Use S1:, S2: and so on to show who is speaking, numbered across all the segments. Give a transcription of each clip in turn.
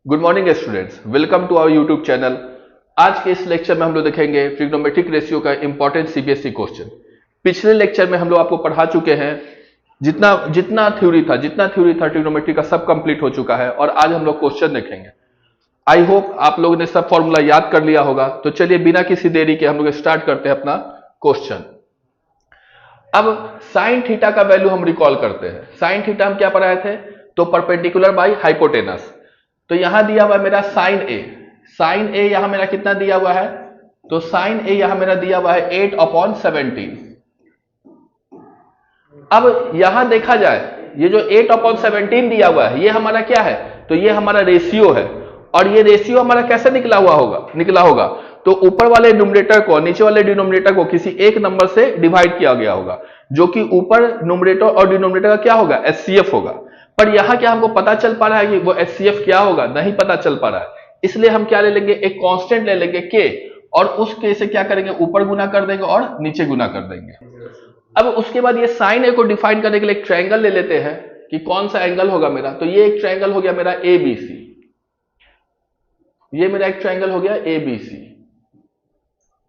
S1: Good morning students, welcome to our YouTube channel. आज के इस लेक्चर में हम लोग देखेंगे ट्रिग्नोमेट्रिक रेशियो का इंपॉर्टेंट सीबीएसई क्वेश्चन। पिछले लेक्चर में हम लोग आपको पढ़ा चुके हैं, जितना जितना थ्योरी था ट्रिग्नोमेट्री का सब कंप्लीट हो चुका है और आज हम लोग क्वेश्चन देखेंगे। आई होप आप लोगों ने सब फॉर्मूला याद कर लिया होगा। तो चलिए बिना किसी देरी के हम लोग स्टार्ट करते हैं अपना क्वेश्चन। अब साइन थीटा का वैल्यू हम रिकॉल करते हैं। साइन थीटा हम क्या पढ़ाए थे? तो परपेंडिकुलर बाई हाइपोटेनस। तो यहां दिया हुआ है मेरा साइन ए। साइन ए यहां मेरा कितना दिया हुआ है? तो साइन ए यहां मेरा दिया हुआ है 8/17। अब यहां देखा जाए, ये जो 8/17 दिया हुआ है ये हमारा क्या है? तो ये हमारा रेशियो है। और ये रेशियो हमारा कैसे निकला होगा? तो ऊपर वाले न्यूमरेटर को नीचे वाले डिनोमिनेटर को किसी एक नंबर से डिवाइड किया गया होगा, जो कि ऊपर न्यूमरेटर और डिनोमिनेटर का क्या होगा? एचसीएफ होगा। पर यहां क्या हमको पता चल पा रहा है कि वो एचसीएफ क्या होगा? नहीं पता चल पा रहा है। इसलिए हम क्या ले लेंगे? एक कांस्टेंट ले लेंगे के, और उस के से क्या करेंगे? ऊपर गुना कर देंगे और नीचे गुना कर देंगे। अब उसके बाद ये साइन ए को डिफाइन करने के लिए एक ट्रायंगल ले लेते हैं कि कौन सा एंगल होगा मेरा। तो ये एक ट्रायंगल हो गया मेरा एबीसी। ये मेरा एक ट्रायंगल हो गया एबीसी।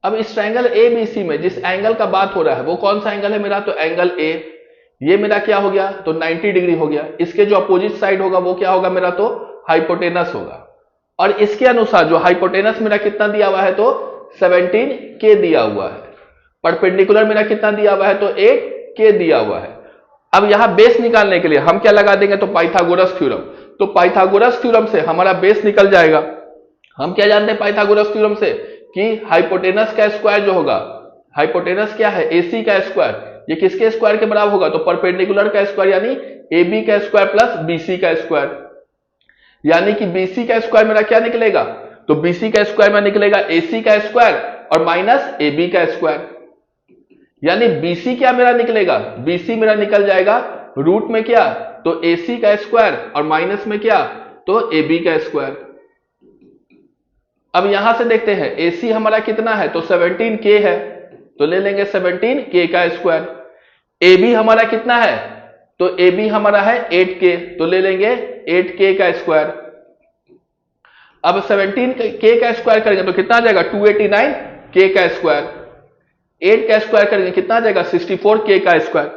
S1: अब इस ट्रायंगल एबीसी में जिस एंगल का बात हो रहा है वो कौन सा एंगल है मेरा? तो एंगल ए। ये मेरा क्या हो गया? तो 90 डिग्री हो गया। इसके जो अपोजिट साइड होगा वो क्या होगा मेरा? तो हाइपोटेनस होगा। और इसके अनुसार जो हाइपोटेनस मेरा कितना दिया हुआ है? तो 17 के दिया हुआ है। परपेंडिकुलर मेरा कितना दिया हुआ है? तो 8 के दिया हुआ है। अब यहां बेस निकालने के लिए हम क्या लगा देंगे? तो पाइथागोरस थ्योरम। तो पाइथागोरस थ्योरम से हमारा बेस निकल जाएगा। हम क्या जानते हैं पाइथागोरस थ्योरम से? कि हाइपोटेनस का स्क्वायर जो होगा, हाइपोटेनस क्या है? एसी का स्क्वायर। ये किसके स्क्वायर के बराबर होगा? तो परपेंडिकुलर का स्क्वायर, यानी एबी का स्क्वायर प्लस बीसी का स्क्वायर। यानी कि बीसी का स्क्वायर मेरा क्या निकलेगा? तो बीसी का स्क्वायर में निकलेगा एसी का स्क्वायर और माइनस एबी का स्क्वायर। यानी बीसी क्या मेरा निकलेगा? बीसी मेरा निकल जाएगा रूट में क्या? तो एसी का स्क्वायर और माइनस में क्या? तो एबी का स्क्वायर। अब यहां से देखते हैं एसी हमारा कितना है? तो 17 के है, तो ले लेंगे 17 के का स्क्वायर। एबी हमारा कितना है? तो एबी हमारा है 8 के, तो ले लेंगे 8 के का स्क्वायर। अब 17 के का स्क्वायर करेंगे तो कितना आ जाएगा? 289 के का स्क्वायर। 8 का स्क्वायर करेंगे कितना आ जाएगा? 64 के का स्क्वायर।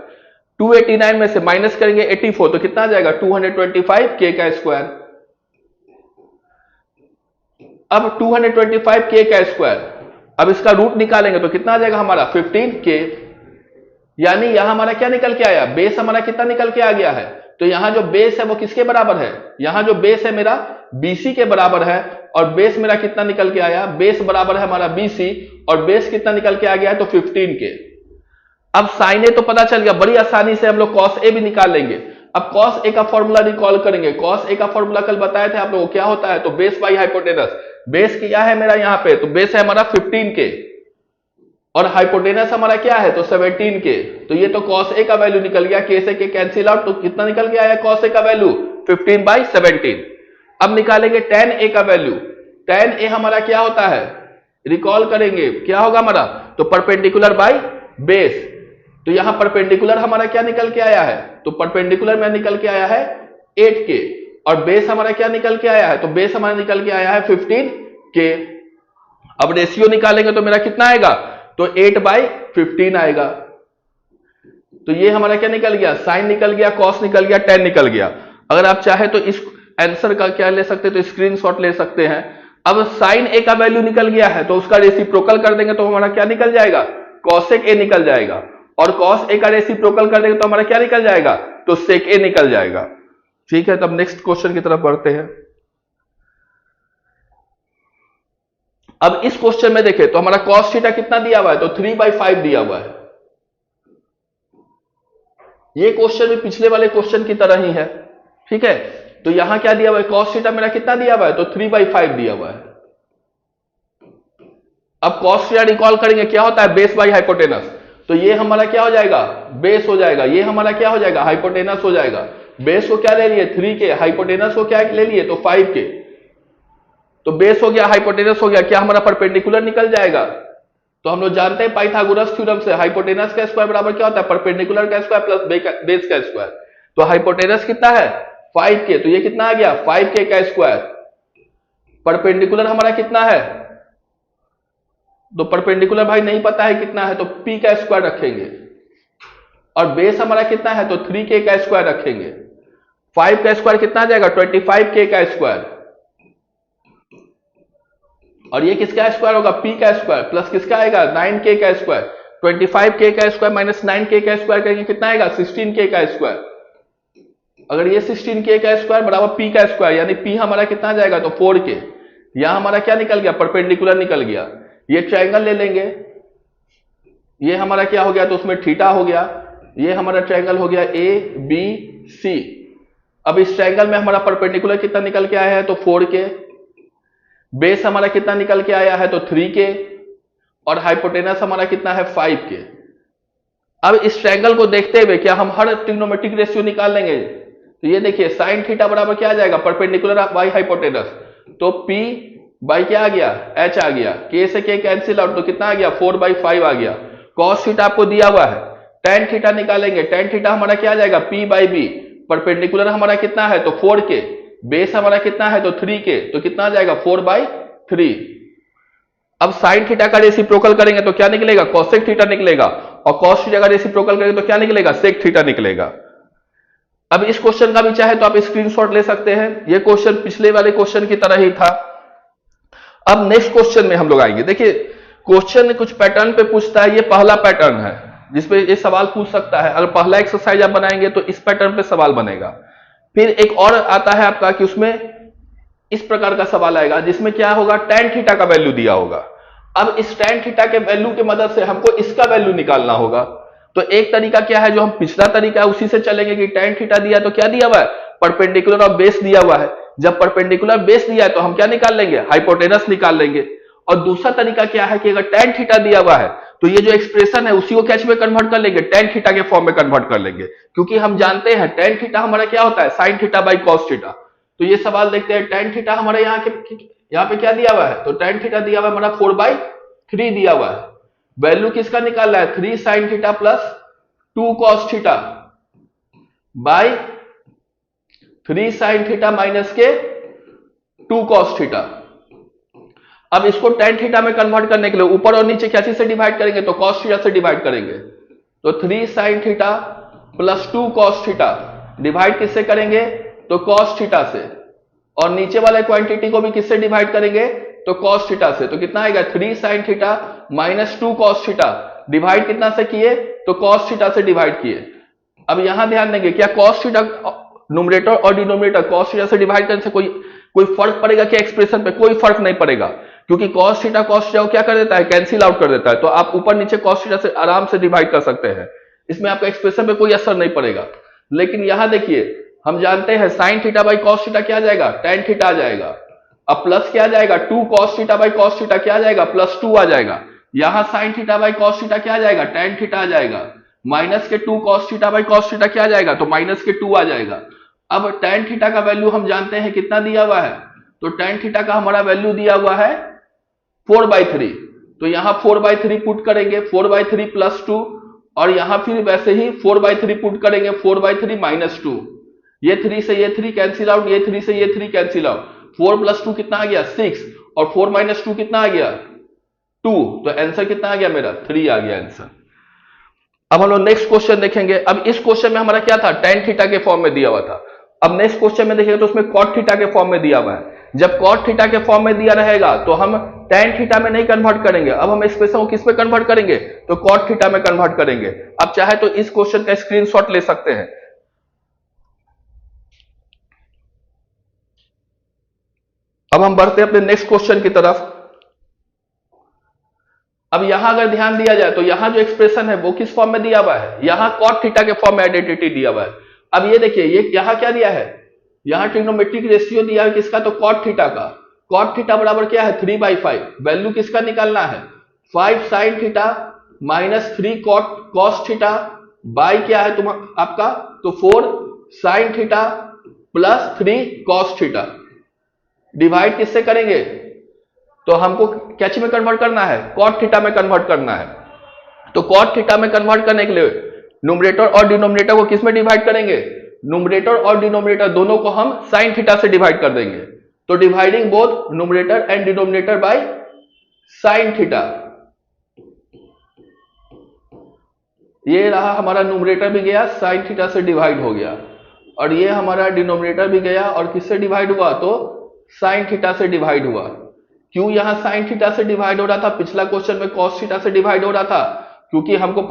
S1: 289 में से माइनस करेंगे 84 तो कितना आ जाएगा? 225 के का स्क्वायर। अब 225 के का स्क्वायर, अब इसका रूट निकालेंगे तो कितना आ जाएगा हमारा? 15 के। यानी यहां हमारा क्या निकल के आया? बेस हमारा कितना निकल के आ गया है? तो यहां जो बेस है वो किसके बराबर है? यहां जो बेस है मेरा बीसी के बराबर है। और बेस मेरा कितना निकल के आया? बेस बराबर है हमारा बीसी, और बेस कितना निकल के आ गया है? तो 15 के। अब साइन ए तो पता चल गया, बड़ी आसानी से हम लोग कॉस ए भी निकाल लेंगे। अब कॉस ए का फॉर्मूला रिकॉल करेंगे। कॉस ए का फॉर्मूला कल बताए थे आप लोगों को, क्या होता है? तो बेस बाई हाइपोटेनस। बेस क्या है मेरा यहां पे? तो बेस है हमारा 15 के और हाइपोटेनस हमारा क्या है? तो 17 के। तो ये तो कॉस ए का वैल्यू निकल गया, के से के कैंसिल आउट, तो कितना निकल के आया कॉस ए का वैल्यू? 15/17। अब निकालेंगे tan ए का वैल्यू। tan ए हमारा क्या होता है? रिकॉल करेंगे, क्या होगा हमारा? तो परपेंडिकुलर बाई बेस। तो यहां परपेंडिकुलर हमारा क्या निकल के आया है? तो परपेंडिकुलर में निकल के आया है 8 के, और बेस हमारा क्या निकल के आया है? तो बेस हमारा निकल के आया है 15 के। अब रेशियो निकालेंगे तो मेरा कितना आएगा? तो 8/15 आएगा। तो ये हमारा क्या निकल गया? साइन निकल गया, कॉस निकल गया, tan निकल गया। अगर आप चाहे तो इस आंसर का क्या ले सकते हैं? तो स्क्रीनशॉट ले सकते हैं। अब साइन ए का वैल्यू निकल गया है तो उसका रेसिप्रोकल कर देंगे तो हमारा क्या निकल जाएगा? कॉसेक ए निकल जाएगा। और कॉस ए का रेसिप्रोकल कर देंगे तो हमारा क्या निकल जाएगा? तो सेक ए निकल जाएगा। ठीक है, तब नेक्स्ट क्वेश्चन की तरफ बढ़ते हैं। अब इस क्वेश्चन में देखें तो हमारा कॉस थीटा कितना दिया हुआ है? तो 3/5 दिया हुआ है। ये क्वेश्चन भी पिछले वाले क्वेश्चन की तरह ही है। ठीक है, तो यहां क्या दिया हुआ है? कॉस थीटा मेरा कितना दिया हुआ है? तो 3/5 दिया हुआ है। अब कॉस थीटा रिकॉल करेंगे, क्या होता है? Base by hypotenuse. तो ये हमारा क्या हो जाएगा? बेस हो जाएगा। ये हमारा क्या हो जाएगा? हाइपोटेनस हो जाएगा। बेस को क्या ले लिए? 3 के। हाइपोटेनस को क्या ले लिए? तो 5 के। तो बेस हो गया, हाइपोटेनस हो गया, क्या हमारा परपेंडिकुलर निकल जाएगा? तो हम लोग जानते हैं पाइथागोरस थ्योरम से हाइपोटेनस का स्क्वायर बराबर क्या होता है? परपेंडिकुलर का स्क्वायर प्लस बेस का स्क्वायर। तो हाइपोटेनस कितना है? 5 के। तो ये कितना आ गया? 5 के का स्क्वायर। परपेंडिकुलर हमारा कितना है, तो परपेंडिकुलर भाई नहीं पता है कितना है, तो p का स्क्वायर रखेंगे, और बेस हमारा कितना है, तो 3k का स्क्वायर रखेंगे। 5 का स्क्वायर कितना आ जाएगा, 25k का स्क्वायर, और ये किसका स्क्वायर होगा, p का स्क्वायर, प्लस किसका आएगा, 9k का स्क्वायर। 25k का स्क्वायर माइनस 9k का स्क्वायर करेंगे कितना आएगा, 16k का स्क्वायर। अगर ये 16k का स्क्वायर बराबर p का स्क्वायर, यानी p हमारा कितना आ जाएगा, तो 4k। यहां हमारा क्या निकल गया, परपेंडिकुलर निकल गया। ये ट्रायंगल ले लेंगे, ये हमारा क्या हो गया, तो उसमें थीटा हो गया। ये हमारा ट्रायंगल हो गया ए बी सी। अब इस ट्रायंगल में हमारा परपेंडिकुलर कितना निकल के आया है, तो 4k। बेस हमारा कितना निकल के आया है, तो 3k, और हाइपोटेनस हमारा कितना है, 5k। अब इस ट्रायंगल को देखते हुए क्या हम हर ट्रिग्नोमेट्रिक रेशियो निकाल लेंगे, तो ये देखिए साइन थीटा बराबर क्या आ जाएगा, परपेंडिकुलर बाई हाइपोटेनस, तो p बाई क्या आ गया, h आ गया, k से k कैंसिल आउट, तो कितना आ गया, 4/5 आ गया। कॉस थीटा आपको दिया हुआ है, टेन थीटा निकालेंगे, टेन थीटा हमारा क्या आ जाएगा, p बाई बी। परपेंडिकुलर हमारा कितना है, तो 4k, बेस हमारा कितना है, तो 3k, तो कितना आ जाएगा, 4/3। अब साइन थीटा का रेसिप्रोकल करेंगे तो क्या निकलेगा, कोसेक थीटा निकलेगा, और कॉस थीटा का रेसिप्रोकल करेंगे तो क्या निकलेगा, सेक थीटा निकलेगा। अब इस क्वेश्चन का भी चाहे तो आप स्क्रीनशॉट ले सकते हैं, ये क्वेश्चन पिछले वाले क्वेश्चन की तरह ही था। अब नेक्स्ट क्वेश्चन में हम लोग आएंगे। देखिए क्वेश्चन कुछ पैटर्न पे पूछता है, ये पहला पैटर्न है जिसपे ये सवाल पूछ सकता है। अगर पहला एक्सरसाइज आप बनाएंगे तो इस पैटर्न पे सवाल बनेगा। फिर एक और आता है आपका कि उसमें इस प्रकार का सवाल आएगा जिसमें क्या होगा, tan थीटा का वैल्यू दिया होगा। अब इस tan थीटा के वैल्यू की मदद से हमको इसका वैल्यू निकालना होगा। तो एक तरीका क्या है, जो हम पिछला तरीका है उसी से चलेंगे कि tan थीटा दिया तो क्या दिया हुआ है, परपेंडिकुलर और बेस दिया हुआ है। जब परपेंडिकुलर बेस दिया है तो हम क्या निकाल लेंगे, हाइपोटेनस निकाल लेंगे। और दूसरा तरीका क्या है कि अगर tan थीटा दिया हुआ है तो ये जो एक्सप्रेशन है उसी को कैच में कन्वर्ट कर लेंगे, tan थीटा के फॉर्म में कन्वर्ट कर लेंगे, क्योंकि हम जानते हैं tan थीटा हमारा क्या होता है, sin theta by cos theta. तो ये सवाल देखते हैं, tan थीटा हमारे यहाँ पे क्या दिया हुआ है, तो tan थीटा दिया हुआ है हमारा 4/3 दिया हुआ है। वैल्यू किसका निकालना है, 3 sin theta plus 2 cos theta by 3 sin theta minus के 2 cos थीटा। अब इसको tan थीटा में कन्वर्ट करने के लिए ऊपर और नीचे क्या चीज से डिवाइड करेंगे, तो cos थीटा से डिवाइड करेंगे। तो 3 sin theta plus 2 cos theta divide किससे करेंगे, तो cos थीटा से, और नीचे वाले क्वांटिटी को भी किससे डिवाइड करेंगे, तो cos थीटा से। तो कितना आएगा, 3 sin theta minus 2 cos theta divide कितना से किए, तो cos थीटा से डिवाइड किए। अब यहां ध्यान देंगे, क्या cos थीटा न्यूमरेटर और डिनोमिनेटर cos थीटा से डिवाइड करने से कोई फर्क पड़ेगा क्या एक्सप्रेशन पे, कोई फर्क नहीं पड़ेगा, क्योंकि cos थीटा को क्या कर देता है, कैंसिल आउट कर देता है। तो आप ऊपर नीचे cos थीटा से आराम से डिवाइड कर सकते हैं, इसमें आपका एक्सप्रेशन पे कोई असर नहीं पड़ेगा। लेकिन यहां देखिए हम जानते हैं sin theta by cos theta क्या आ जाएगा, tan थीटा आ जाएगा। अब प्लस क्या आ जाएगा, 2 cos theta by cos theta क्या आ जाएगा, प्लस 2 आ जाएगा। यहां sin theta by cos theta क्या आ जाएगा, tan थीटा आ जाएगा। माइनस के 2 cos theta by cos theta क्या आ जाएगा, तो माइनस के 2 आ जाएगा। अब tan थीटा का वैल्यू हम जानते हैं कितना दिया हुआ है, तो tan थीटा का हमारा वैल्यू दिया हुआ है 4/3। तो यहां 4/3 पुट करेंगे, 4/3 प्लस 2, और यहां फिर वैसे ही 4/3 पुट करेंगे, 4/3 माइनस 2। ये 3 से ये 3 कैंसिल आउट, ये 3 से ये 3 कैंसिल आउट। 4 प्लस 2 कितना आ गया, 6, और 4 माइनस 2 कितना आ गया, 2। तो आंसर कितना आ गया मेरा, 3 आ गया आंसर। अब हम लोग नेक्स्ट क्वेश्चन देखेंगे। अब इस क्वेश्चन में हमारा क्या था, tan थीटा के फॉर्म में दिया हुआ था। अब नेक्स्ट क्वेश्चन में देखेंगे तो उसमें cot थीटा के फॉर्म में दिया हुआ है। जब cot थीटा के फॉर्म में दिया रहेगा तो हम tan थीटा में नहीं कन्वर्ट करेंगे, अब हम एक्सप्रेशन को किस में कन्वर्ट करेंगे, तो cot थीटा में कन्वर्ट करेंगे। अब चाहे तो इस क्वेश्चन का स्क्रीनशॉट ले सकते हैं। अब हम बढ़ते हैं अपने नेक्स्ट क्वेश्चन की तरफ। अब यहां अगर ध्यान दिया जाए तो यहां जो एक्सप्रेशन है वो किस फॉर्म में दिया हुआ है, यहां cot थीटा के फॉर्म में आइडेंटिटी दिया हुआ है। अब ये देखिए, ये यहां क्या दिया है, यहां ट्रिग्नोमेट्रिक रेशियो दिया है किसका, तो cot थीटा का। cot थीटा बराबर क्या है, 3/5। वैल्यू किसका निकालना है, 5 sin theta minus 3 cos theta by क्या है तुम आपका, तो 4 sin theta plus 3 cos theta divide किससे करेंगे, तो हमको कैच में कन्वर्ट करना है, cot थीटा में कन्वर्ट करना है। तो cot थीटा में कन्वर्ट करने के लिए न्यूमरेटर और डिनोमिनेटर को किस में डिवाइड करेंगे, न्यूमरेटर और डिनोमिनेटर दोनों को हम sin थीटा से डिवाइड कर देंगे। तो dividing both numerator and denominator by sine theta. ये रहा हमारा न्यूमरेटर भी गया, साइन थीटा से डिवाइड हो गया, और ये हमारा डिनोमिनेटर भी गया और किससे डिवाइड हुआ, तो साइन थीटा से डिवाइड हुआ। क्यों यहां साइन थीटा से डिवाइड हो रहा था, पिछला क्वेश्चन में कॉस थीटा से डिवाइड हो रहा था? क्योंकि हमको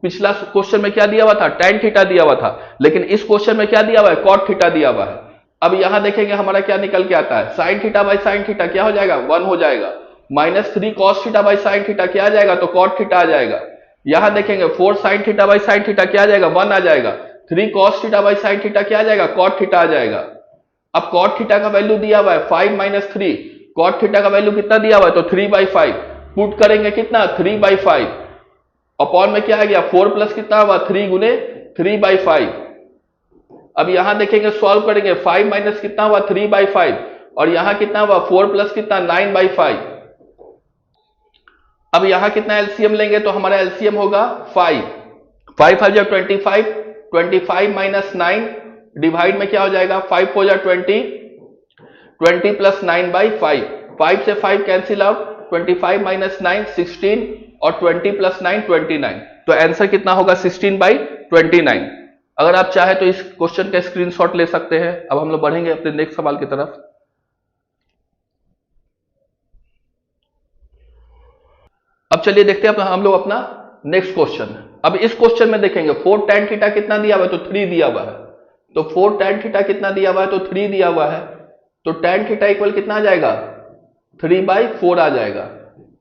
S1: पिछला क्वेश्चन में क्या दिया हुआ था, tan थीटा दिया हुआ था, लेकिन इस क्वेश्चन में क्या दिया हुआ है, cot थीटा दिया हुआ है। अब यहां देखेंगे हमारा क्या निकल के आता है, sine theta by sine theta क्या हो जाएगा, 1 हो जाएगा, -3 cos theta by sine theta क्या आ जाएगा, तो cot थीटा आ जाएगा। यहां देखेंगे 4 sin theta by sine theta क्या आ जाएगा, 1 आ जाएगा, 3 cos theta by sine theta क्या आ जाएगा, cot थीटा आ जाएगा। अब cot थीटा का वैल्यू दिया हुआ है 5 - 3, cot थीटा का वैल्यू कितना दिया हुआ है, तो 3/5, पुट करेंगे कितना, 3/5, अपॉन में क्या आ गया, 4 प्लस कितना हुआ, 3 गुने 3/5। अब यहां देखेंगे सॉल्व करेंगे, 5 माइनस कितना हुआ, 3/5, और यहां कितना हुआ, 4 प्लस कितना, 9/5। अब यहां कितना एलसीएम लेंगे, तो हमारा एलसीएम होगा 5 5 जा 25, 25 माइनस 9 डिवाइड में क्या हो जाएगा, 5 4 जा 20, 20 प्लस 9/5, 5 से 5 कैंसिल आउट, 25 माइनस 9 16, और 20 प्लस 9 29। तो आंसर कितना होगा, 16/29। अगर आप चाहे तो इस क्वेश्चन का स्क्रीनशॉट ले सकते हैं। अब हम लोग बढ़ेंगे अपने नेक्स्ट सवाल की तरफ। अब चलिए देखते हैं हम लोग अपना नेक्स्ट क्वेश्चन। अब इस क्वेश्चन में देखेंगे 4 tan थीटा कितना दिया हुआ है, तो 3 दिया हुआ है, तो 4 tan थीटा कितना दिया हुआ है, तो 3 दिया हुआ है, तो tan थीटा इक्वल कितना आ जाएगा, 3/4 आ जाएगा।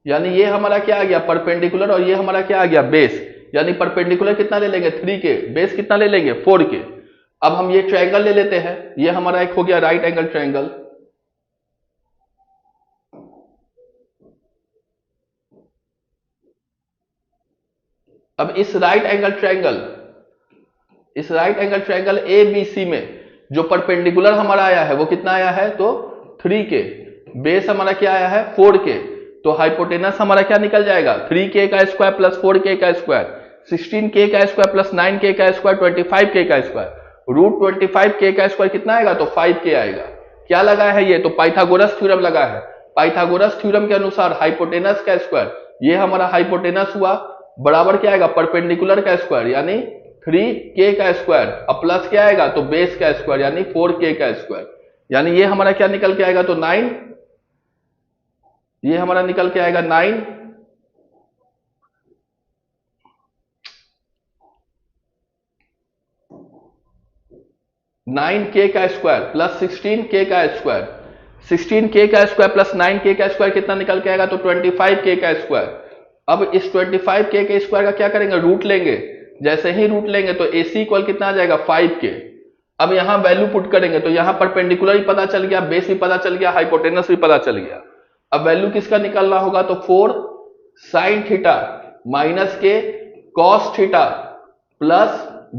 S1: यानी ये हमारा क्या आ गया, परपेंडिकुलर, और ये हमारा क्या आ गया, बेस। यानी परपेंडिकुलर कितना ले लेंगे, 3 के, बेस कितना ले लेंगे, 4 के। अब हम ये ट्रायंगल ले लेते हैं, ये हमारा एक हो गया राइट एंगल ट्रायंगल। अब इस right angle triangle A B C में जो परपेंडिकुलर हमारा आया है वो कितना आया है, तो 3 के, बेस हमारा क्या आया है, 4 के, तो हाइपोटेनस हमारा क्या निकल जाएगा, 3k का स्क्वायर प्लस 4k का स्क्वायर, 16k का स्क्वायर प्लस 9k का स्क्वायर, 25k का स्क्वायर, रूट 25k का स्क्वायर कितना आएगा, तो 5k आएगा। क्या लगा है ये, तो पाइथागोरस थ्योरम लगा है। पाइथागोरस थ्योरम के अनुसार हाइपोटेनस का स्क्वायर, ये हमारा हाइपोटेनस हुआ, बराबर क्या आएगा, परपेंडिकुलर का स्क्वायर, यानी 3k का स्क्वायर, अब प्लस क्या आएगा, तो बेस का स्क्वायर, यानी 4k का स्क्वायर। यानी ये हमारा क्या निकल के आएगा, तो 9, ये हमारा निकल के आएगा 9, 9k का स्क्वायर प्लस 16k का स्क्वायर, 16k का स्क्वायर प्लस 9k का स्क्वायर कितना निकल के आएगा, तो 25k का स्क्वायर। अब इस 25k के स्क्वायर का क्या करेंगे, रूट लेंगे, जैसे ही रूट लेंगे तो AC इक्वल कितना आ जाएगा, 5k। अब यहां वैल्यू पुट करेंगे तो यहां परपेंडिकुलर ही पता चल गया, बेस भी पता चल गया, हाइपोटेनस भी पता चल गया। अब वैल्यू किसका निकलना होगा, तो 4 sin थीटा माइनस के cos theta plus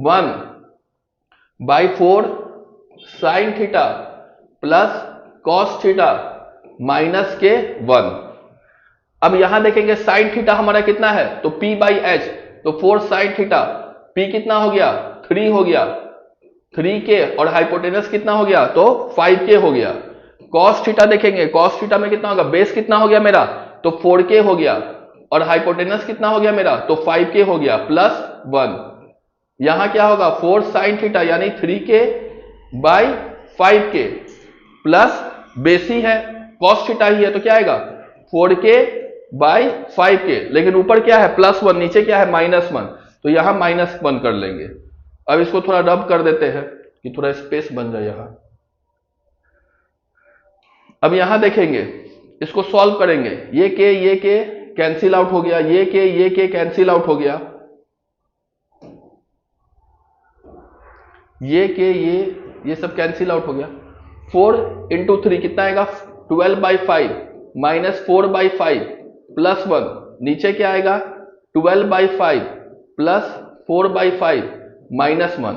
S1: 1/4 sin theta plus cos theta minus के 1। अब यहां देखेंगे sin थीटा हमारा कितना है, तो P/H, तो 4 sin थीटा, P कितना हो गया, 3 हो गया, 3k, और हाइपोटेनस कितना हो गया, तो 5k हो गया। cos थीटा देखेंगे, cos थीटा में कितना होगा, बेस कितना हो गया मेरा, तो 4k हो गया, और हाइपोटेनस कितना हो गया मेरा, तो 5k हो गया प्लस 1। यहां क्या होगा, 4 sin थीटा यानी 3k/5k प्लस बेस ही है, cos थीटा ही है, तो क्या आएगा 4k/5k, लेकिन ऊपर क्या है +1, नीचे क्या है -1, तो यहां -1 कर लेंगे। अब इसको थोड़ा रब कर देते हैं कि थोड़ा स्पेस बन जाए यहां। अब यहां देखेंगे, इसको सॉल्व करेंगे, ये के कैंसिल आउट हो गया, ये के कैंसिल आउट हो गया, ये सब कैंसिल आउट हो गया। 4 × 3 कितना आएगा, 12/5 माइनस 4/5 प्लस 1, नीचे क्या आएगा, 12/5 प्लस 4/5 माइनस 1,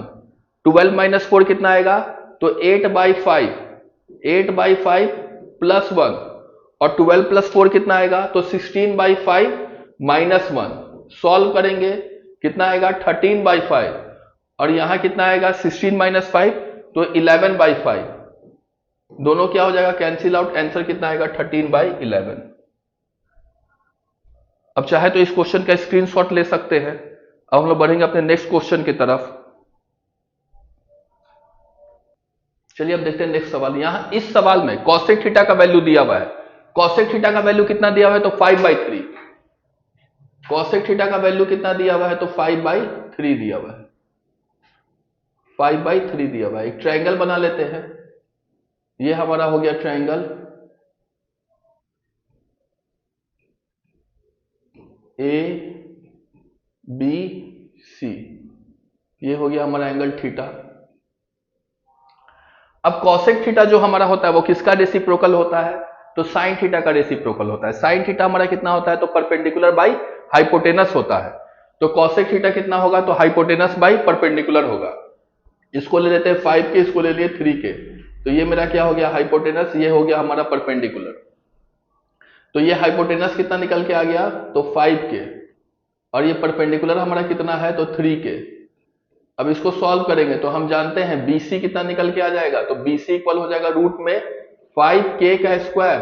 S1: 12 माइनस 4 कितना आएगा, तो 8/5 प्लस 1, और 12 प्लस 4 कितना आएगा, तो 16/5 माइनस 1। सॉल्व करेंगे कितना आएगा, 13/5, और यहां कितना आएगा 16 - 5, तो 11/5। दोनों क्या हो जाएगा, कैंसिल आउट, आंसर कितना आएगा 13/11। अब चाहे तो इस क्वेश्चन का स्क्रीनशॉट ले सकते हैं। अब हम लोग बढ़ेंगे अपने नेक्स्ट क्वेश्चन की तरफ। चलिए अब देखते हैं नेक्स्ट सवाल। यहां इस सवाल में कॉसेक थीटा का वैल्यू दिया हुआ है। कॉसेक थीटा का वैल्यू कितना दिया हुआ है, तो 5/3। कॉसेक थीटा का वैल्यू कितना दिया हुआ है, तो 5/3 दिया हुआ है। 5/3 दिया हुआ है। एक ट्रायंगल बना लेते हैं। ये हमारा हो गया ट्रायंगल ABC। ये हो गया हमारा एंगल थीटा। अब कॉसेक थीटा जो हमारा होता है वो किसका रेसिप्रोकल होता है, तो साइन थीटा का रेसिप्रोकल होता है। साइन थीटा हमारा कितना होता है, तो परपेंडिकुलर बाई हाइपोटेनस होता है। तो कॉसेक थीटा कितना होगा, तो हाइपोटेनस बाई परपेंडिकुलर होगा। इसको ले लेते हैं 5 के, इसको ले लिए 3 के। तो ये मेरा क्या हो गया, हाइपोटेनस, ये हो गया हमारा परपेंडिकुलर। तो ये हाइपोटेनस कितना निकल के आ गया, तो 5 के, और ये परपेंडिकुलर हमारा कितना है, तो 3 के। अब इसको सॉल्व करेंगे तो हम जानते हैं BC कितना निकल के आ जाएगा, तो BC इक्वल हो जाएगा रूट में 5K का स्क्वायर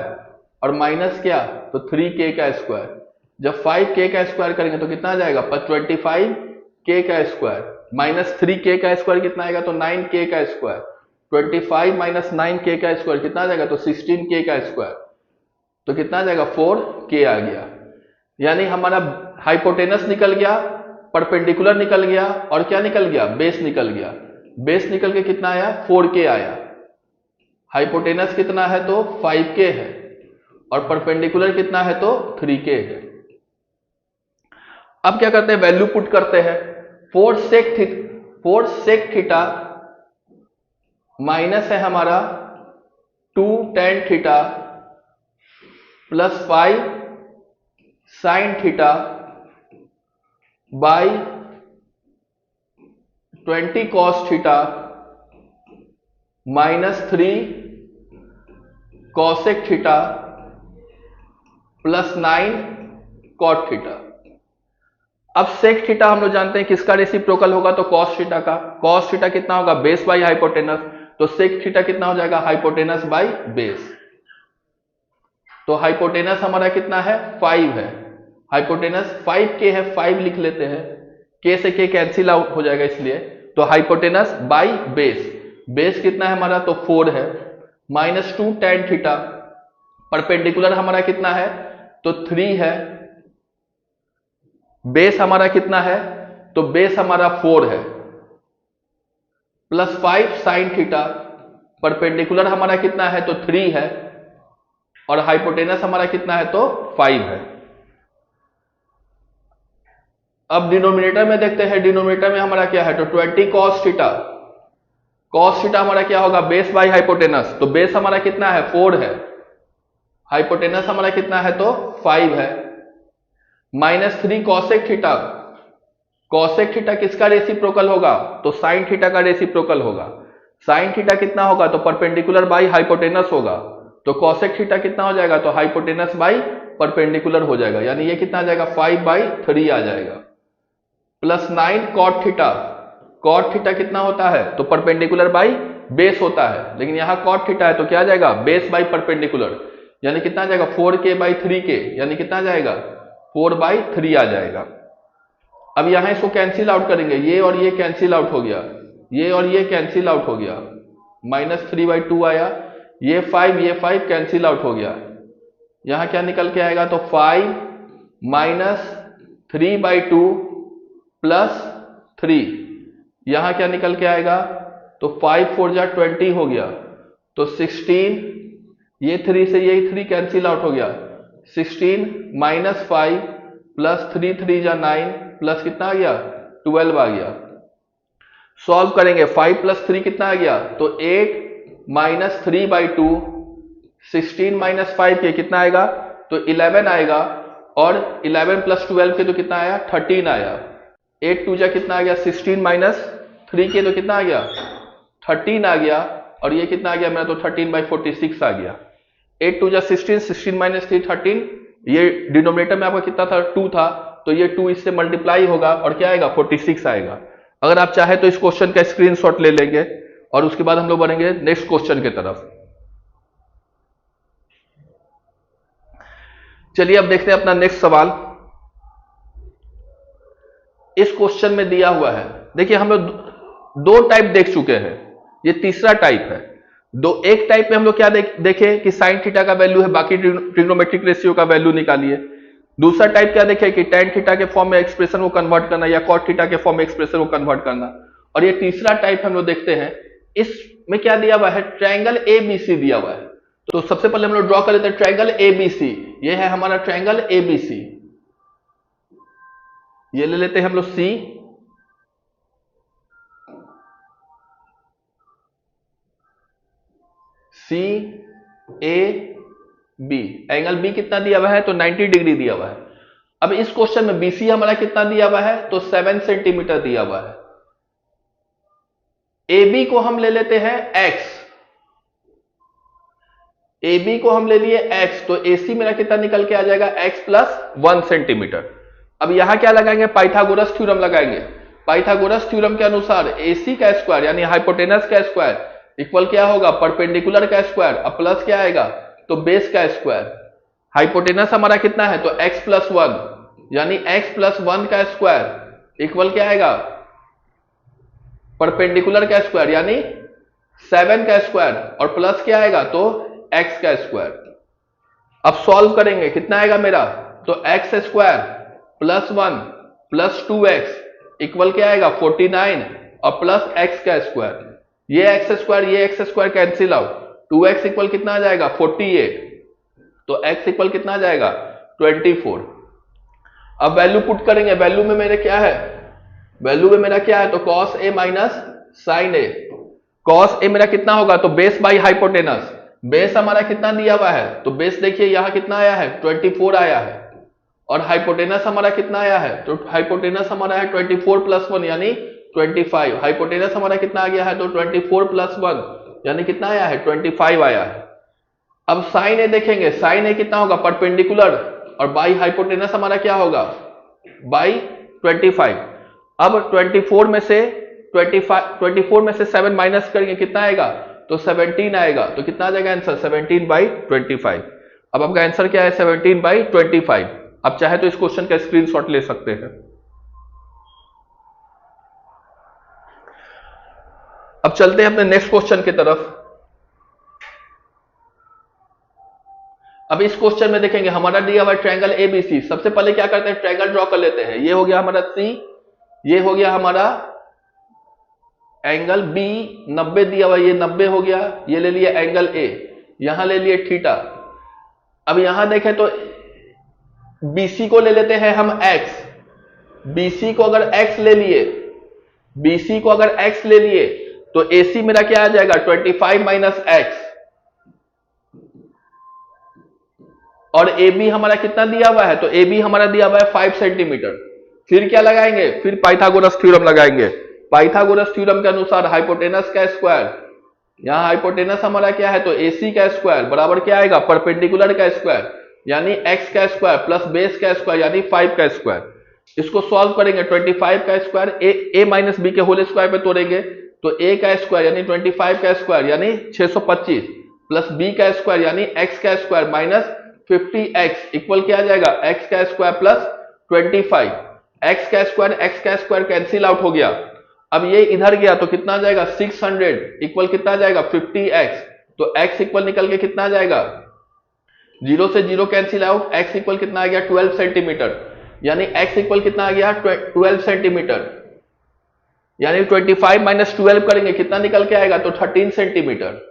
S1: और माइनस क्या, तो 3K का स्क्वायर। जब 5K का स्क्वायर करेंगे तो कितना आ जाएगा, 25K का स्क्वायर माइनस 3K का स्क्वायर कितना आएगा, तो 9K का स्क्वायर। 25 माइनस 9K का स्क्वायर कितना आ जाएगा, तो 16K का स्क्वायर। तो कितना आ जाएगा, 4K आ गया। यानी हमारा हाइपोटेनस निकल गया, परपेंडिकुलर निकल गया, और क्या निकल गया, बेस निकल गया। बेस निकल के कितना आया, 4K आया। हाइपोटेनस कितना है, तो 5K है, और परपेंडिकुलर कितना है, तो 3K है। अब क्या करते हैं, वैल्यू पुट करते हैं। 4 सेक थीटा माइनस है हमारा 2 tan theta plus 5 sine theta by 20 cos theta minus 3 cosec theta plus 9 cot theta. अब सेक थीटा हम लोग जानते हैं किसका रेसिप्रोकल होगा, तो cos थीटा का। cos थीटा कितना होगा, बेस बाई हाइपोटेनस। तो सेक थीटा कितना हो जाएगा, हाइपोटेनस बाई बेस। तो हाइपोटेनस हमारा कितना है, 5 है। हाइपोटेनस 5K है, 5 लिख लेते हैं, K से K कैंसिल आउट हो जाएगा इसलिए। तो हाइपोटेनस बाई बेस, बेस कितना है हमारा, तो 4 है, माइनस 2 tan थीटा। परपेंडिकुलर हमारा कितना है, तो 3 है। बेस हमारा कितना है, तो बेस हमारा 4 है, प्लस 5 साइन थीटा। परपेंडिकुलर हमारा कितना है, तो 3 है, और हाइपोटेनस हमारा कितना है, तो 5 है। अब डिनोमिनेटर में देखते हैं। डिनोमिनेटर में हमारा क्या है, तो 20 cos थीटा। cos थीटा हमारा क्या होगा, बेस बाई हाइपोटेनस। तो बेस हमारा कितना है, 4 है, हाइपोटेनस हमारा कितना है, तो 5 है, minus 3 cosec theta. cosec theta किसका रेसिप्रोकल होगा, तो साइन थीटा का रेसिप्रोकल होगा। साइन थीटा कितना होगा, तो परपेंडिकुलर बाई हाइपोटेनस होगा। तो cosec थीटा कितना हो जाएगा, तो हाइपोटेनस बाई परपेंडिकुलर हो जाएगा। यानी ये कितना आ जाएगा, 5/3 आ जाएगा, plus 9 cot theta. cot theta कितना होता है, तो परपेंडिकुलर बाई बेस होता है, लेकिन यहां cot थीटा है तो क्या आ जाएगा, बेस बाई परपेंडिकुलर। यानी कितना आ जाएगा, 4K/3K, यानी कितना आ जाएगा, 4/3 आ जाएगा। अब यहां इसको कैंसिल आउट करेंगे, ये और ये कैंसिल आउट हो गया, ये और ये कैंसिल आउट हो गया, माइनस 3/2 आया। ये 5 कैंसिल आउट हो गया। यहां क्या निकल के आएगा, तो 5 माइनस 3/2 प्लस 3। यहां क्या निकल के आएगा, तो 5 4 जा 20 हो गया, तो 16। ये 3 से ये 3 कैंसिल आउट हो गया, 16 माइनस 5 प्लस 3 3 जा 9 प्लस कितना आ गया, 12 आ गया। सॉल्व करेंगे, 5 प्लस 3 कितना आ गया, तो 8 माइनस 3/2, 16 माइनस 5 के कितना आएगा, तो 11 आएगा, और 11 प्लस 12 के तो कितना आया, 13 आया। 8 2 जा कितना आ गया, 16 माइनस 3 के तो कितना आ गया, 13 आ गया, और ये कितना आ गया मेरा, तो 13/46 आ गया। 8 2 जा 16, 16 माइनस 3 13। ये डिनोमिनेटर में आपका कितना था, 2 था, तो ये 2 इससे मल्टीप्लाई होगा और क्या आएगा, 46 आएगा। अगर आप चाहे तो इस क्वेश्चन का स्क्रीनशॉट ले लेंगे, और उसके बाद हम लोग बढ़ेंगे नेक्स्ट क्वेश्चन की तरफ। चलिए अब देखते हैं अपना नेक्स्ट सवाल। इस क्वेश्चन में दिया हुआ है, देखिए हम लोग दो टाइप देख चुके हैं, ये तीसरा टाइप है। एक टाइप में हम लोग क्या देखे कि साइन थीटा का वैल्यू है, बाकी ट्रिग्नोमेट्रिक रेशियो का वैल्यू निकालिए। दूसरा टाइप क्या देखे कि टेन थीटा के फॉर्म में एक्सप्रेशन को कन्वर्ट करना या कॉट थीटा के फॉर्म में एक्सप्रेशन को कन्वर्ट करना। और ये तीसरा टाइप हम लोग देखते हैं, इसमें क्या दिया हुआ है, ट्रायंगल एबीसी दिया हुआ है। तो सबसे पहले हम लोग ड्रॉ कर लेते हैं ट्रायंगल एबीसी। ये है हमारा ट्रायंगल एबीसी, ये ले लेते हैं हम लोग सी, सी ए बी। एंगल बी कितना दिया हुआ है, तो 90 डिग्री दिया हुआ है। अब इस क्वेश्चन में बीसी हमारा कितना दिया हुआ है, तो 7 सेंटीमीटर दिया हुआ है। AB को हम ले लेते हैं x, AB को हम ले लिए x, तो AC मेरा कितना निकल के आ जाएगा, x प्लस 1 सेंटीमीटर। अब यहां क्या लगाएंगे, पाइथागोरस थ्योरम लगाएंगे। पाइथागोरस थ्योरम के अनुसार AC का स्क्वायर यानी हाइपोटेनस का स्क्वायर इक्वल क्या होगा, परपेंडिकुलर का स्क्वायर, अब प्लस क्या आएगा, तो बेस का स्क्वायर। हाइपोटेनस हमारा कितना है, तो x प्लस 1 यानी x प्लस 1 का स्क्वायर इक्वल क्या आएगा, परपेंडिकुलर का स्क्वायर यानी 7 का स्क्वायर, और प्लस क्या आएगा, तो x का स्क्वायर। अब सॉल्व करेंगे, कितना आएगा मेरा, तो x square plus 1 plus 2x equal क्या आएगा, 49 और प्लस x का स्क्वायर। ये x square cancel out, 2x equal कितना आ जाएगा, 48, तो x इक्वल कितना आ जाएगा, 24। अब वैल्यू पुट करेंगे, वैल्यू में मेरे क्या है, वैल्यू में मेरा क्या है, तो cos a minus sine a। cos a मेरा कितना होगा, तो बेस बाई हाइपोटेनस। बेस हमारा कितना दिया हुआ है, तो बेस देखिए यहां कितना आया है, 24 आया है, और हाइपोटेनस हमारा कितना आया है, तो हाइपोटेनस हमारा है 24 प्लस 1 यानी 25। हाइपोटेनस हमारा कितना आ गया है, तो 24 प्लस 1 यानी कितना आया है, 25 आया है। अब साइन ए देखेंगे, साइन ए कितना होगा, परपेंडिकुलर, और बाई हाइपोटेनस हमारा क्या होगा, बाई 25। अब 24 में से 7 माइनस करेंगे, कितना आएगा, तो 17 आएगा। तो कितना आ जाएगा आंसर, 17/25। अब आपका आंसर क्या है, 17/25। आप चाहे तो इस क्वेश्चन का स्क्रीनशॉट ले सकते हैं। अब चलते हैं अपने नेक्स्ट क्वेश्चन की तरफ। अब इस क्वेश्चन में देखेंगे हमारा दिया हुआ ट्रायंगल एबीसी। सबसे पहले क्या करते हैं, ट्रायंगल ड्रॉ कर लेते हैं। ये हो गया हमारा सी, ये हो गया हमारा एंगल बी, 90 दिया हुआ, ये 90 हो गया। ये ले लिया एंगल ए, यहां ले लिए थीटा। अब यहां देखें तो बीसी को ले लेते हैं हम एक्स। बीसी को अगर एक्स ले लिए, बीसी को अगर एक्स ले लिए तो एसी मेरा क्या आ जाएगा, 25 माइनस एक्स। और ए बी हमारा कितना दिया हुआ है, तो ए बी हमारा दिया हुआ है 5 सेंटीमीटर। फिर क्या लगाएंगे, फिर पाइथागोरस थ्योरम लगाएंगे। पाइथागोरस थ्योरम के अनुसार हाइपोटेनस का स्क्वायर, यहां हाइपोटेनस हमारा क्या है, तो एसी का स्क्वायर बराबर क्या आएगा, परपेंडिकुलर का स्क्वायर यानी एक्स का स्क्वायर प्लस बेस का स्क्वायर यानी 5 का स्क्वायर। इसको सॉल्व करेंगे, 25 का स्क्वायर ए माइनस बी के होल स्क्वायर पे तोड़ेंगे तो ए का स्क्वायर यानी 25 का स्क्वायर यानी 625 प्लस बी का स्क्वायर यानी एक्स का स्क्वायर माइनस 50x इक्वल क्या आ जाएगा, एक्स का स्क्वायर प्लस 25। एक्स का स्क्वायर कैंसिल आउट हो गया। अब ये इधर गया तो कितना आ जाएगा, 600 इक्वल कितना आ जाएगा, 50x। तो x इक्वल निकल के कितना आ जाएगा, 0 से 0 कैंसिल आउट, x इक्वल कितना आ गया, 12 सेंटीमीटर। यानी x इक्वल कितना आ गया, 12 सेंटीमीटर। यानी 25 माइनस 12 करेंगे कितना निकल के आएगा, तो 13 सेंटीमीटर।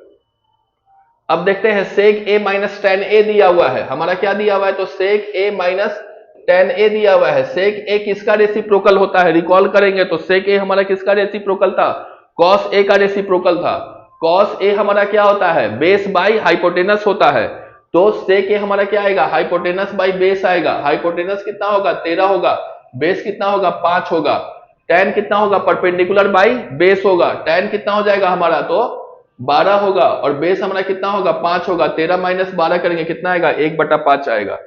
S1: अब देखते हैं सेक a माइनस 10a दिया हुआ है, हमारा क्या दिया हुआ है, तो सेक a माइनस 10a दिया हुआ है। सेक a किसका रेसिप्रोकल होता है, रिकॉल करेंगे तो सेक a हमारा किसका रेसिप्रोकल था, कॉस a का रेसिप्रोकल था। कॉस a हमारा क्या होता है, बेस बाई हाइपोटेनस होता है। तो सेक a हमारा क्या आएगा, हाइपोटेनस बाई बेस आएगा। हाइपोटेनस कितना होगा, 13 होगा, बेस कितना होगा, 5 होगा। tan कितना होगा, परपेंडिकुलर बाई बेस होगा। tan कितना हो जाएगा हमारा, तो 12 होगा, और बेस हमारा कितना होगा, 5 होगा। 13 माइनस 12 करेंगे कितना आएगा, 1/5 आएगा।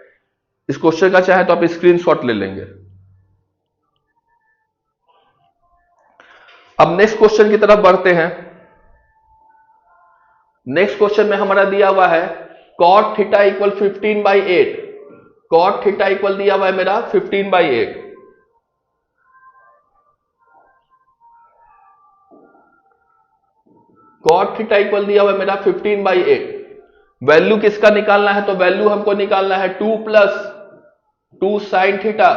S1: इस क्वेश्चन का चाहे तो आप स्क्रीनशॉट ले लेंगे। अब नेक्स्ट क्वेश्चन की तरफ बढ़ते हैं। नेक्स्ट क्वेश्चन में हमारा दिया हुआ है cot theta equal 15/8। Cot theta equal दिया हुआ है मेरा 15/8। कॉट थीटा इक्वल दिया हुआ है मेरा 15/8। वैल्यू किसका निकालना है? तो वैल्यू हमको निकालना है 2 + 2 sin theta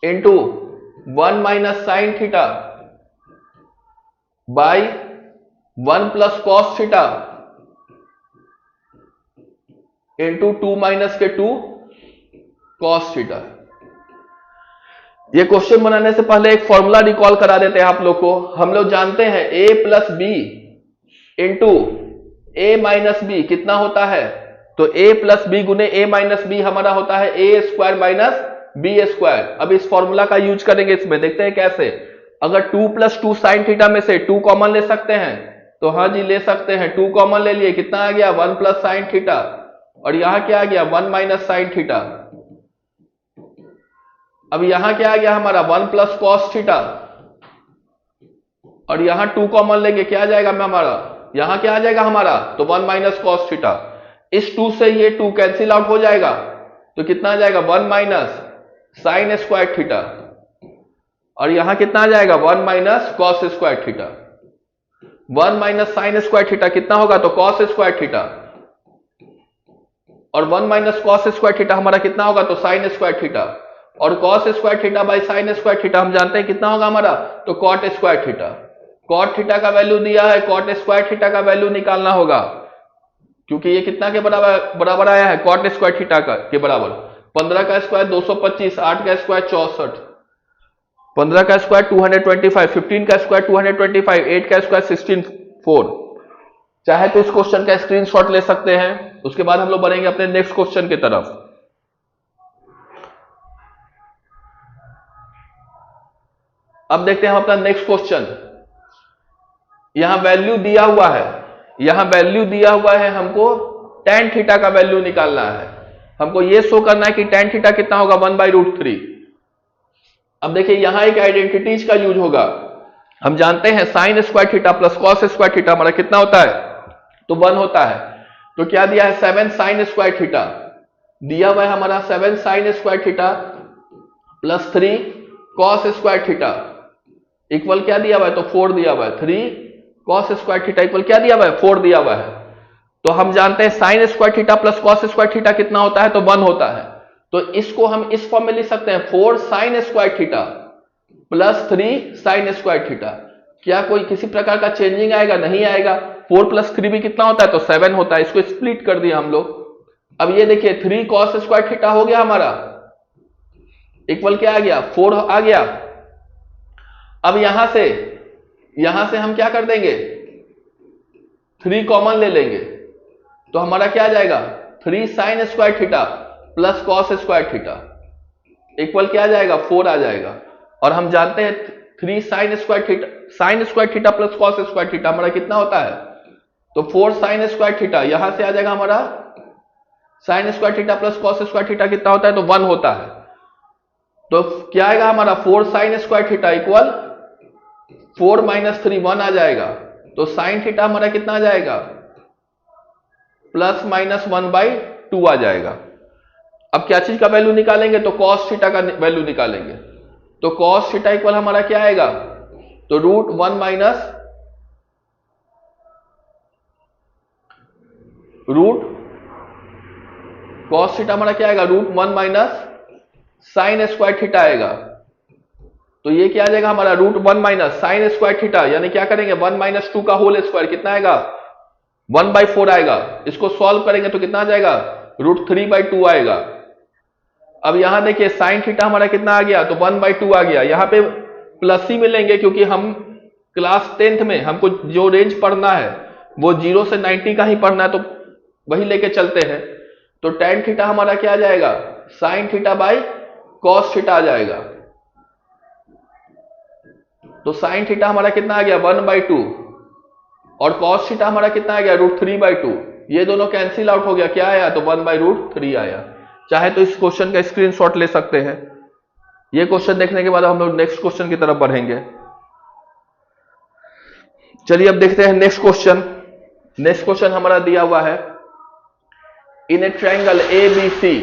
S1: into 1 - sin theta by 1 + cos theta into 2 - 2 cos theta. ये क्वेश्चन बनाने से पहले एक फॉर्मूला रिकॉल करा देते हैं आप लोग को। हम लोग जानते हैं a + b into a - b कितना होता है? तो a + b गुने a - b हमारा होता है a² - b²। अब इस फॉर्मूला का यूज करेंगे इसमें, देखते हैं कैसे। अगर 2 + 2 sin थीटा में से 2 कॉमन ले सकते हैं, तो हाँ जी ले सकते हैं। 2 कॉमन ले लिए, कितना आ गया? 1 + sin थीटा, और यहां क्या आ गया? 1 - sin थीटा। अब यहां क्या आ गया हमारा? 1 + cos थीटा, और यहां 2 कॉमन लेंगे, क्या आ जाएगा हमारा? यहां क्या आ जाएगा हमारा? तो 1 - cos थीटा। इस 2 से ये 2 कैंसिल आउट हो जाएगा, तो कितना आ जाएगा? 1 - sin² थीटा, और यहां कितना आ जाएगा? 1 - cos² थीटा। 1 - sin² थीटा कितना होगा? तो cos² थीटा, और 1 - cos² थीटा हमारा कितना होगा? तो sin² थीटा, और cos² theta by sin² theta हम जानते हैं कितना होगा हमारा? तो cot² थीटा। cot थीटा का वैल्यू दिया है, cot² थीटा का वैल्यू निकालना होगा, क्योंकि ये कितना के बराबर आया है? cot² थीटा के बराबर। 15 का स्क्वायर 225, 8 का स्क्वायर 64, 15 का स्क्वायर 225, 15 का स्क्वायर 225, 8 का स्क्वायर 164। चाहे तो इस क्वेश्चन का स्क्रीनशॉट ले सकते हैं। उसके बाद हम लोग बढ़ेंगे अपने नेक्स्ट क्वेश्चन की तरफ। अब देखते हैं हम अपना नेक्स्ट क्वेश्चन। यहां वैल्यू दिया हुआ है, यहां वैल्यू दिया हुआ है, हमको tan थीटा का वैल्यू निकालना है। हमको यह शो करना है कि tan थीटा कितना होगा? 1/√3। अब देखिए यहां एक आइडेंटिटीज का यूज होगा। हम जानते हैं sin² theta plus cos² theta हमारा कितना होता है? तो 1 होता है। तो क्या दिया है? 7 sin² थीटा दिया हुआ है हमारा। 7 sin² theta plus 3 cos² theta equal क्या दिया हुआ है? तो 4 दिया हुआ है। 3 cos² थीटा इक्वल क्या दिया हुआ है? 4 दिया हुआ है। तो हम जानते हैं sin² theta plus cos² theta कितना होता है? तो 1 होता है। तो इसको हम इस फॉर्म में लिख सकते हैं 4 sin² theta plus 3 sin² theta. क्या कोई किसी प्रकार का चेंजिंग आएगा? नहीं आएगा। 4 + 3 भी कितना होता है? तो 7 होता है। इसको स्प्लिट कर दिया हम लोग। अब ये देखिए 3 cos² थीटा हो गया हमारा, इक्वल क्या आ गया? 4 आ गया। अब यहां से हम क्या कर देंगे? 3 कॉमन ले लेंगे, तो हमारा क्या आ जाएगा? 3 sin² theta plus cos² theta equal क्या आ जाएगा? 4 आ जाएगा। और हम जानते हैं 3 sin² theta plus cos² theta हमारा कितना होता है? तो 4 sin² थीटा, यहां से आ जाएगा हमारा sin² theta plus cos² theta कितना होता है? तो 1 होता है। तो क्या आएगा हमारा? 4 sin² थीटा इक्वल 4 - 3 1 आ जाएगा। तो sin थीटा हमारा कितना आ जाएगा? +-1/2 आ जाएगा। अब क्या चीज का वैल्यू निकालेंगे? तो cos थीटा का वैल्यू निकालेंगे। तो cos थीटा इक्वल हमारा क्या आएगा? तो cos थीटा हमारा क्या आएगा? √1 - sin² थीटा आएगा। तो ये क्या आ जाएगा हमारा? √1 - sin² थीटा, यानी क्या करेंगे? 1 - 2 का होल स्क्वायर कितना आएगा? 1/4 आएगा। इसको सॉल्व करेंगे तो कितना आ जाएगा? √3/2 आएगा। अब यहां देखिए sin थीटा हमारा कितना आ गया? तो 1/2 आ गया। यहां पे प्लस ही मिलेंगे, क्योंकि हम क्लास 10th में हमको जो रेंज पढ़ना है वो 0 से 90 का ही पढ़ना है, तो वही लेके चलते हैं। तो tan थीटा हमारा क्या आ जाएगा? sin theta by cos theta आ जाएगा। तो sin थीटा हमारा कितना आ गया? 1/2, और cos थीटा हमारा कितना आ गया? √3/2। ये दोनों कैंसिल आउट हो गया, क्या आया? तो 1/√3 आया। चाहे तो इस क्वेश्चन का स्क्रीनशॉट ले सकते हैं। ये क्वेश्चन देखने के बाद हम लोग नेक्स्ट क्वेश्चन की तरफ बढ़ेंगे। चलिए अब देखते हैं नेक्स्ट क्वेश्चन। नेक्स्ट क्वेश्चन हमारा दिया हुआ है इन ए ट्रायंगल ए बी सी,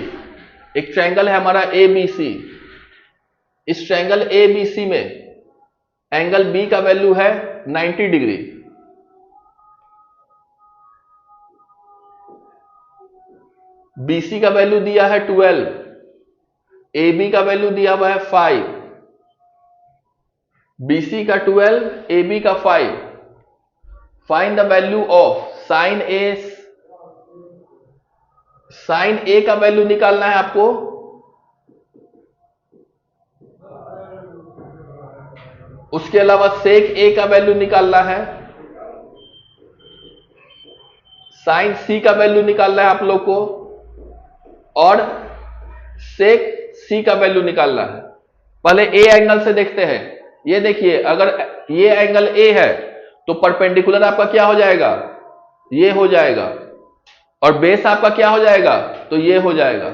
S1: एक ट्रायंगल है हमारा ए बी सी, इस ट्रायंगल ए बी सी में एंगल बी का वैल्यू है 90 डिग्री, बीसी का वैल्यू दिया है 12, ए बी का वैल्यू दिया हुआ है 5, बीसी का 12, ए बी का 5, find the value of sine A, sine A का वैल्यू निकालना है आपको, उसके अलावा सेक ए का वैल्यू निकालना है, साइन सी का वैल्यू निकालना है आप लोग को, और सेक सी का वैल्यू निकालना है। पहले ए एंगल से देखते हैं। ये देखिए, अगर ये एंगल ए है तो परपेंडिकुलर आपका क्या हो जाएगा, ये हो जाएगा, और बेस आपका क्या हो जाएगा, तो ये हो जाएगा।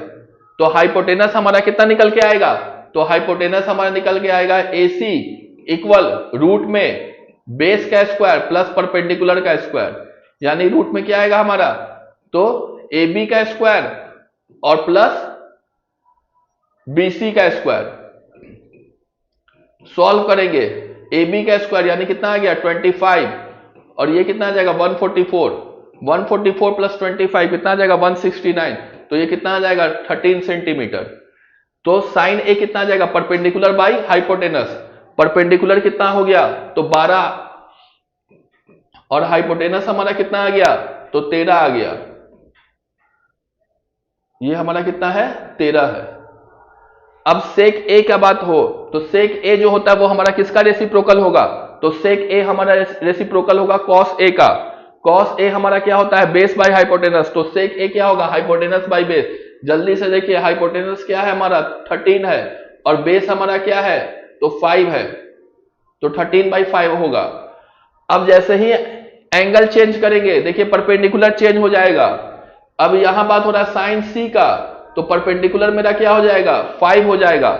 S1: तो हाइपोटेनस हमारा कितना निकल के आएगा, तो हाइपोटेनस हमारा निकल के आएगा AC इक्वल रूट में बेस का स्क्वायर प्लस परपेंडिकुलर का स्क्वायर, यानी रूट में क्या आएगा हमारा, तो AB का स्क्वायर और प्लस BC का स्क्वायर। सॉल्व करेंगे, AB का स्क्वायर यानी कितना आ गया 25, और ये कितना आ जाएगा 144, 144 प्लस 25 कितना आ जाएगा 169, तो ये कितना आ जाएगा 13 सेंटीमीटर। तो साइन ए कितना आ जाएगा, परपेंडिकुलर बाई हाइपोटेनस, परपेंडिकुलर कितना हो गया, तो 12, और हाइपोटेनस हमारा कितना आ गया, तो 13 आ गया। ये हमारा कितना है, 13 है। अब सेक ए का बात हो तो सेक ए जो होता है वो हमारा किसका रेसिप्रोकल होगा, तो सेक ए हमारा रेसिप्रोकल होगा कॉस ए का। कॉस ए हमारा क्या होता है, बेस बाय हाइपोटेनस, तो सेक ए क्या होगा, हाइपोटेनस बाय बेस। जल्दी से देखिए, हाइपोटेनस क्या है हमारा 13 है, और बेस हमारा क्या है, तो 5 है, तो 13/5 होगा। अब जैसे ही एंगल चेंज करेंगे, देखिए परपेंडिकुलर चेंज हो जाएगा। अब यहां बात हो रहा है साइन सी का, तो परपेंडिकुलर मेरा क्या हो जाएगा, 5 हो जाएगा,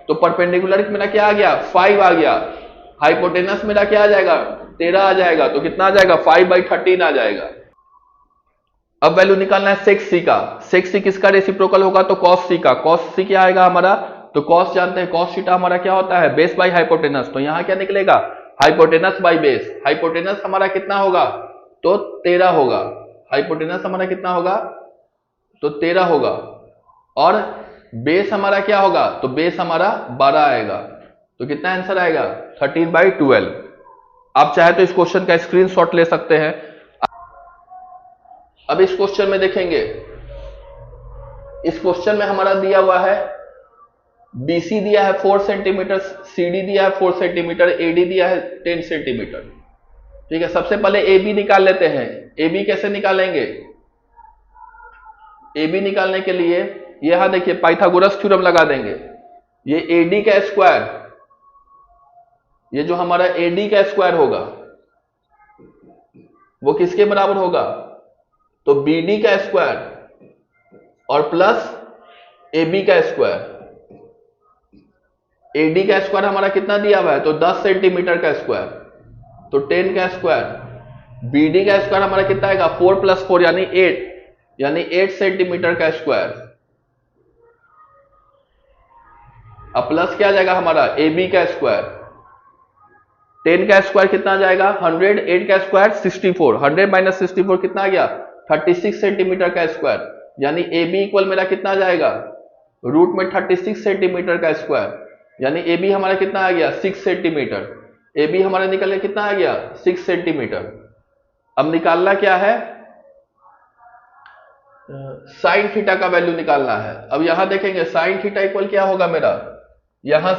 S1: तो परपेंडिकुलर मेरा क्या आ गया, 5 आ गया। हाइपोटेनस मेरा क्या आ जाएगा, 13 आ जाएगा, तो कितना आ जाएगा 5/13 आ जाएगा। अब वैल्यू निकालना है सेक सी का। सेक सी किसका रेसिप्रोकल होगा, तो कॉस सी का। कॉस सी क्या आएगा हमारा, तो कॉस जानते हैं, कॉस थीटा हमारा क्या होता है, बेस बाय हाइपोटेनस, तो यहां क्या निकलेगा, हाइपोटेनस बाय बेस। हाइपोटेनस हमारा कितना होगा, तो 13 होगा। हाइपोटेनस हमारा कितना होगा, तो 13 होगा, और बेस हमारा क्या होगा, तो बेस हमारा 12 आएगा, तो कितना आंसर आएगा 13/12। आप चाहे तो इस क्वेश्चन का स्क्रीनशॉट ले सकते हैं। अब इस क्वेश्चन में देखेंगे, इस क्वेश्चन में हमारा दिया हुआ है BC दिया है 4 सेंटीमीटर, CD दिया है 4 सेंटीमीटर, AD दिया है 10 सेंटीमीटर। ठीक है, सबसे पहले AB निकाल लेते हैं। AB कैसे निकालेंगे, AB निकालने के लिए यहां देखिए पाइथागोरस थ्योरम लगा देंगे। ये AD का स्क्वायर, ये जो हमारा AD का स्क्वायर होगा वो किसके बराबर होगा, तो BD का स्क्वायर और प्लस AB का स्क्वायर। AD का स्क्वायर हमारा कितना दिया हुआ है, तो 10 सेंटीमीटर का स्क्वायर, तो 10 का स्क्वायर। BD का स्क्वायर हमारा कितना आएगा, 4 + 4 यानी 8, यानी 8 सेंटीमीटर का स्क्वायर। अब प्लस क्या आ जाएगा हमारा, AB का स्क्वायर। 10 का स्क्वायर कितना आ जाएगा 100, 8 का स्क्वायर 64, 100 - 64 कितना आ गया 36 सेंटीमीटर का स्क्वायर, यानी AB इक्वल मेरा कितना आ जाएगा, रूट में 36 सेंटीमीटर का स्क्वायर, यानी AB हमारा कितना आ गया 6 सेंटीमीटर। AB हमारा निकल के कितना आ गया 6 सेंटीमीटर। अब निकालना क्या है, साइन थीटा का वैल्यू निकालना है। अब यहां देखेंगे साइन थीटा इक्वल क्या होगा मेरा, यहां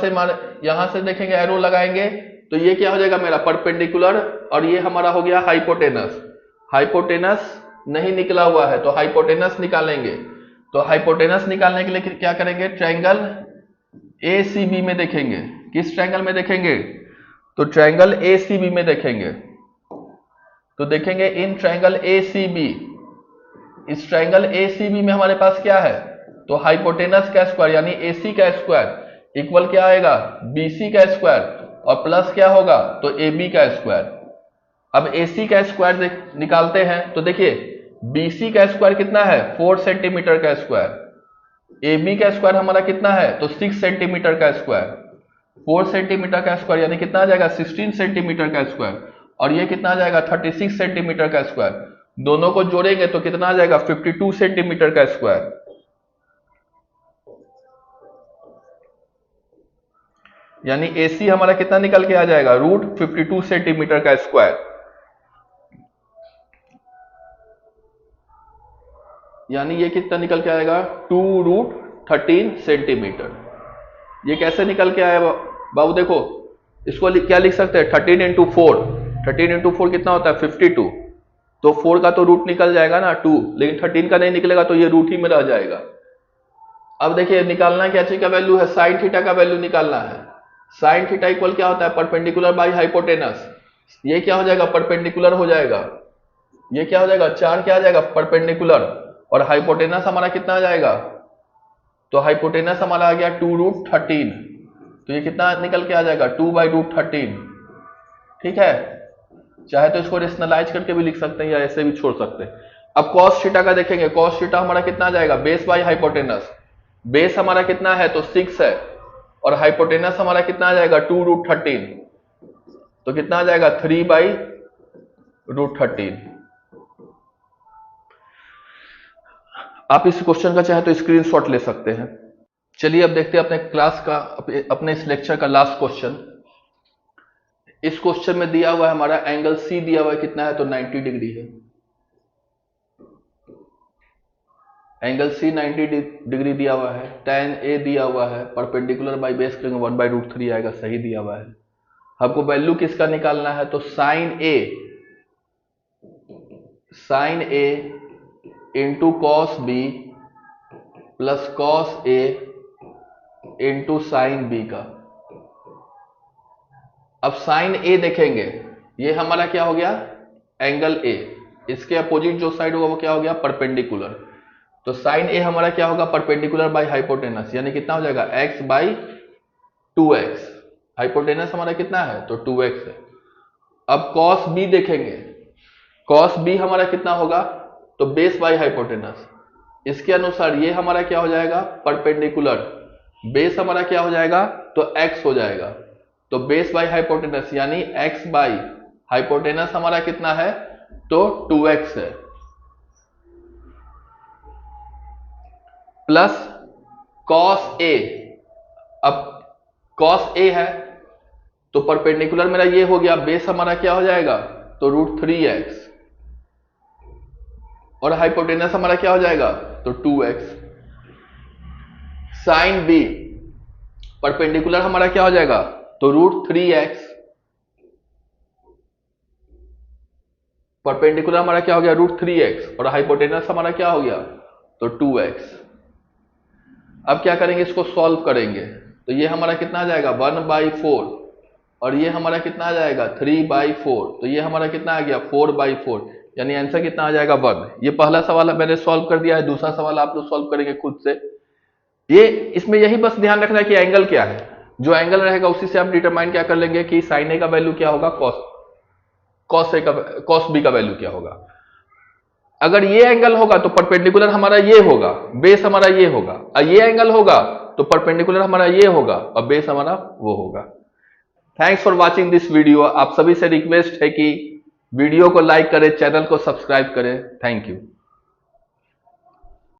S1: से देखेंगे एरो लगाएंगे तो ये क्या हो जाएगा मेरा परपेंडिकुलर, और ये हमारा हो गया हाइपोटेनस। हाइपोटेनस नहीं निकला हुआ है तो हाइपोटेनस निकालेंगे। तो हाइपोटेनस निकालने के लिए क्या करेंगे, ट्रायंगल ACB में देखेंगे। किस ट्रायंगल में देखेंगे, तो ट्रायंगल ACB में देखेंगे। तो देखेंगे इन ट्रायंगल ACB, इस ट्रायंगल ACB में हमारे पास क्या है, तो हाइपोटेनस का स्क्वायर यानी AC का स्क्वायर इक्वल क्या आएगा BC का स्क्वायर, और प्लस क्या होगा, तो AB का स्क्वायर। अब AC का स्क्वायर निकालते हैं तो देखिए BC का स्क्वायर कितना है 4 सेंटीमीटर का स्क्वायर, AB का स्क्वायर हमारा कितना है तो 6 सेंटीमीटर का स्क्वायर, 4 सेंटीमीटर का स्क्वायर यानी कितना आ जाएगा 16 सेंटीमीटर का स्क्वायर, और ये कितना आ जाएगा 36 सेंटीमीटर का स्क्वायर। दोनों को जोड़ेंगे तो कितना आ जाएगा 52 सेंटीमीटर का स्क्वायर। यानी AC हमारा कितना निकल के आ जाएगा √52 सेंटीमीटर का स्क्वायर। यानी ये कितना निकल के आएगा 2√13 सेंटीमीटर। ये कैसे निकल के आया बाबू? देखो इसको क्या लिख सकते हैं 13 इंटू 4, 13 इंटू 4 कितना होता है 52, तो 4 का तो रूट निकल जाएगा ना 2, लेकिन 13 का नहीं निकलेगा तो ये रूट ही में रह जाएगा। अब देखिए निकालना क्या चीज का वैल्यू है, साइन थीटा का वैल्यू निकालना है। साइन थीटा इक्वल क्या होता है परपेंडिकुलर बाई हाइपोटेनस। ये क्या हो जाएगा परपेंडिकुलर हो जाएगा, ये क्या हो जाएगा 4 क्या आ जाएगा परपेंडिकुलर, और हाइपोटेनस हमारा कितना आ जाएगा तो हाइपोटेनस हमारा आ गया 2√13, तो ये कितना निकल के आ जाएगा 2/√13। ठीक है, चाहे तो इसको रेशनलाइज करके भी लिख सकते हैं या ऐसे भी छोड़ सकते हैं। अब कॉस थीटा का देखेंगे, कॉस थीटा हमारा कितना आ जाएगा बेस बाई हाइपोटेनस। बेस हमारा कितना है तो 6 है, और हाइपोटेनस हमारा कितना आ जाएगा 2√13, तो कितना आ जाएगा 3/√13। आप इस क्वेश्चन का चाहे तो स्क्रीनशॉट ले सकते हैं। चलिए अब देखते हैं अपने क्लास का, अपने इस लेक्चर का लास्ट क्वेश्चन। इस क्वेश्चन में दिया हुआ है हमारा एंगल C दिया हुआ है कितना है तो 90 डिग्री है। एंगल C 90 डिग्री दिया हुआ है, tan A दिया हुआ है, परपेंडिकुलर बाई बेस करेंगे 1/√3 आएगा, सही दिया हुआ है। हमको वैल्यू किसका निकालना है तो sine A into cos B plus cos A into sine B का। अब साइन A देखेंगे, ये हमारा क्या हो गया एंगल A, इसके अपोजिट जो साइड होगा वो क्या हो गया परपेंडिकुलर, तो साइन A हमारा क्या होगा परपेंडिकुलर बाई हाइपोटेनस, यानी कितना हो जाएगा x/2x। हाइपोटेनस हमारा कितना है तो 2x है। अब कॉस B देखेंगे, कॉस B हमारा कितना होगा तो बेस बाई हाइपोटेनस, इसके अनुसार ये हमारा क्या हो जाएगा परपेंडिकुलर, बेस हमारा क्या हो जाएगा तो x हो जाएगा, तो बेस बाई हाइपोटेनस यानी x बाई हाइपोटेनस हमारा कितना है तो 2x है, प्लस कॉस A। अब कॉस A है तो परपेंडिकुलर मेरा ये हो गया, बेस हमारा क्या हो जाएगा तो √3x, और हाइपोटेनस हमारा क्या हो जाएगा तो 2x। साइन B परपेंडिकुलर हमारा क्या हो जाएगा तो √3x, परपेंडिकुलर हमारा क्या हो गया √3x, और हाइपोटेनस हमारा क्या हो गया तो 2x। अब क्या करेंगे इसको सॉल्व करेंगे, तो ये हमारा कितना आ जाएगा 1/4, और ये हमारा कितना आ जाएगा 3/4, तो ये हमारा कितना आ गया 4/4, यानी आंसर कितना आ जाएगा 1। ये पहला सवाल मैंने सॉल्व कर दिया है, दूसरा सवाल आप लोग सॉल्व करेंगे खुद से। ये इसमें यही बस ध्यान रखना है कि एंगल क्या है, जो एंगल रहेगा उसी से आप डिटरमाइन क्या कर लेंगे कि साइन A का वैल्यू क्या होगा, कॉस B का वैल्यू क्या होगा। अगर ये एंगल होगा तो परपेंडिकुलर हमारा ये होगा, बेस हमारा ये होगा, और ये एंगल होगा तो परपेंडिकुलर हमारा ये होगा और बेस हमारा वो होगा। Thanks for watching this video. आप सभी से रिक्वेस्ट है कि वीडियो को लाइक करें, चैनल को सब्सक्राइब करें। Thank you.